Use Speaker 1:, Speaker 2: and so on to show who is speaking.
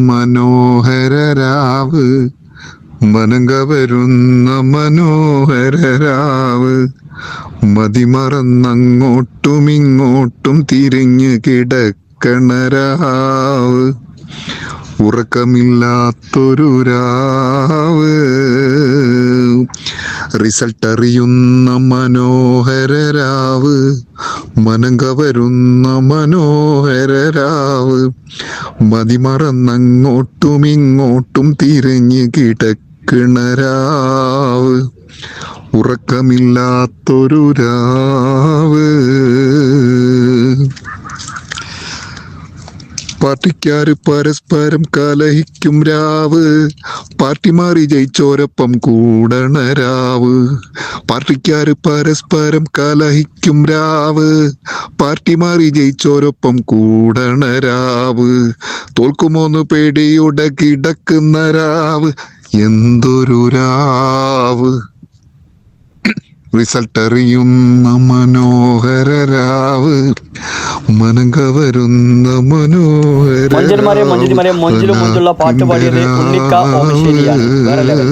Speaker 1: മനോഹരരാവ്, മനം കവരുന്ന മനോഹരരാവ്, മതിമറന്നങ്ങോട്ടും ഇങ്ങോട്ടും തിരിഞ്ഞു കിടക്കണരാവ്, ഉറക്കമില്ലാത്തൊരു രാവ്, റിസൾട്ട് അറിയുന്ന മനോഹരരാവ്, മനം കവരുന്ന മനോഹരരാവ്, മതിമറന്നങ്ങോട്ടും ഇങ്ങോട്ടും തിരിഞ്ഞു കിടക്കണരാവ്, ഉറക്കമില്ലാത്തൊരു രാവ്. പാർട്ടിക്കാര് പരസ്പരം കലഹിക്കും രാവ്, പാർട്ടി മാറി ജയിച്ചോരൊപ്പം കൂടണ രാവ്. പാർട്ടിക്കാര് പരസ്പരം കലഹിക്കും രാവ്, പാർട്ടി മാറി ജയിച്ചോരൊപ്പം കൂടണ രാവ്, തോൽക്കുമോന്ന് പേടിയുടെ കിടക്കുന്ന രാവ്, എന്തൊരു രാവ്, റിസൾട്ട് അറിയുന്ന മനോഹരരാവ്, മനം കവരുന്ന
Speaker 2: മഞ്ചന്മാരെ മഞ്ചുള്ള പാട്ട് പാടിയത് ഉണ്ണിക്ക ഓമശ്ശേരിയാണ്. വേറെ ലെവൽ.